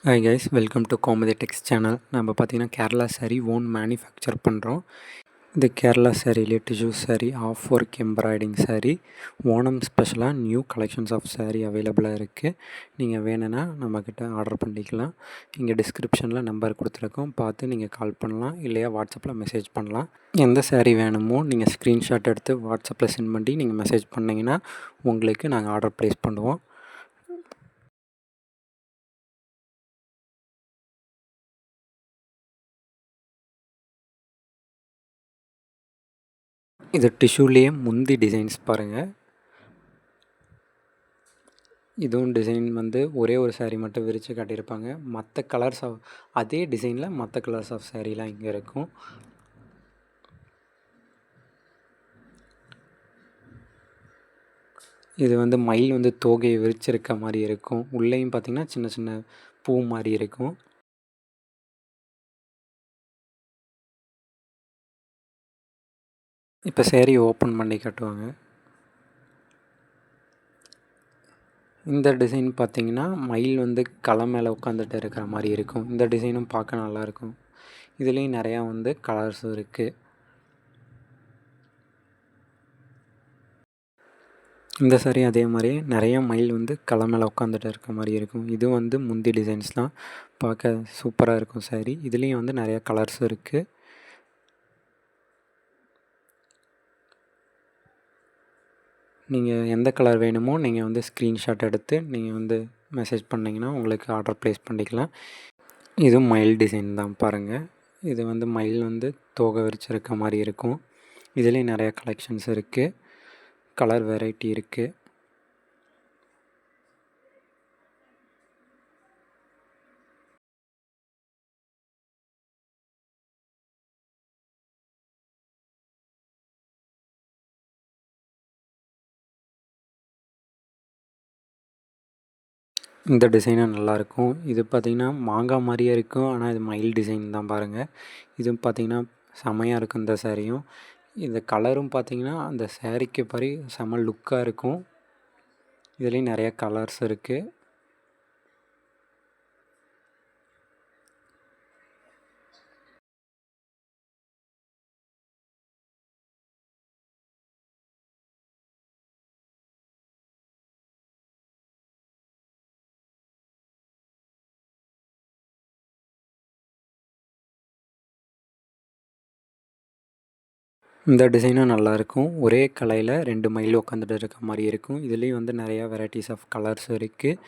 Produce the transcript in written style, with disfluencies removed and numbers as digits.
Hi guys, welcome to Gomathi tex channel. நம்ம பார்த்திங்கன்னா Kerala sari own manufacture பண்ணுறோம். இது கேரளா சாரியிலே tissue sari, off work embroidering sari, Onam ஸ்பெஷலாக நியூ கலெக்ஷன்ஸ் ஆஃப் சாரீ அவைலபிளாக இருக்குது. நீங்கள் வேணும்னா நம்மக்கிட்ட ஆர்டர் பண்ணிக்கலாம். இங்கே டிஸ்கிரிப்ஷனில் நம்பர் கொடுத்துருக்கோம், பார்த்து நீங்கள் கால் பண்ணலாம், இல்லையா வாட்ஸ்அப்பில் மெசேஜ் பண்ணலாம். எந்த சாரீ வேணுமோ நீங்கள் ஸ்க்ரீன்ஷாட் எடுத்து வாட்ஸ்அப்பில் சென்ட் பண்ணி நீங்கள் மெசேஜ் பண்ணிங்கன்னா உங்களுக்கு நாங்கள் ஆர்டர் ப்ளேஸ் பண்ணுவோம். இது டிஷ்யூலேயே முந்தி டிசைன்ஸ் பாருங்கள். இதுவும் டிசைன் வந்து ஒரே ஒரு சாரீ மட்டும் விரித்து காட்டியிருப்பாங்க. மற்ற கலர்ஸ் ஆஃப் அதே டிசைனில் மற்ற கலர்ஸ் ஆஃப் சாரீலாம் இங்கே இருக்கும். இது வந்து மயில் வந்து தோகையை விரிச்சிருக்க மாதிரி இருக்கும். உள்ளேயும் பார்த்திங்கன்னா சின்ன சின்ன பூ மாதிரி இருக்கும். இப்போ சாரீ ஓப்பன் பண்ணி காட்டுவாங்க. இந்த டிசைன் பார்த்திங்கன்னா மயில் வந்து களை மேலே உட்காந்துட்டு இருக்கிற மாதிரி இருக்கும். இந்த டிசைனும் பார்க்க நல்லாயிருக்கும். இதுலேயும் நிறையா வந்து கலர்ஸும் இருக்குது. இந்த சாரீ அதே மாதிரி நிறைய மயில் வந்து களை மேலே உட்காந்துட்டு இருக்க மாதிரி இருக்கும். இது வந்து முந்தி டிசைன்ஸ் தான், பார்க்க சூப்பராக இருக்கும் சாரீ. இதுலேயும் வந்து நிறையா கலர்ஸ் இருக்குது. நீங்கள் எந்த கலர் வேணுமோ நீங்கள் வந்து ஸ்க்ரீன்ஷாட் எடுத்து நீங்கள் வந்து மெசேஜ் பண்ணிங்கன்னா உங்களுக்கு ஆர்டர் ப்ளேஸ் பண்ணிக்கலாம். இதுவும் மயில் டிசைன் தான் பாருங்கள். இது வந்து மயில் வந்து தோகை விரிச்சிருக்க மாதிரி இருக்கும். இதுலேயும் நிறையா கலெக்ஷன்ஸ் இருக்குது, கலர் வெரைட்டி இருக்குது. இந்த டிசைனும் நல்லாயிருக்கும். இது பார்த்திங்கன்னா மாங்காய் மாதிரியே இருக்கும், ஆனால் இது மயில் டிசைன் தான் பாருங்கள். இதுவும் பார்த்திங்கன்னா செமையாக இருக்கும் இந்த சாரியும். இந்த கலரும் பார்த்திங்கன்னா அந்த சாரீக்கு படி செம லுக்காக இருக்கும். இதுலேயும் நிறையா கலர்ஸ் இருக்குது. இந்த டிசைனும் நல்லாயிருக்கும். ஒரே கலையில் 2 மயில் உட்காந்துட்டு இருக்க மாதிரி இருக்கும். இதுலேயும் வந்து நிறையா வெரைட்டிஸ் ஆஃப் கலர்ஸ் இருக்குது.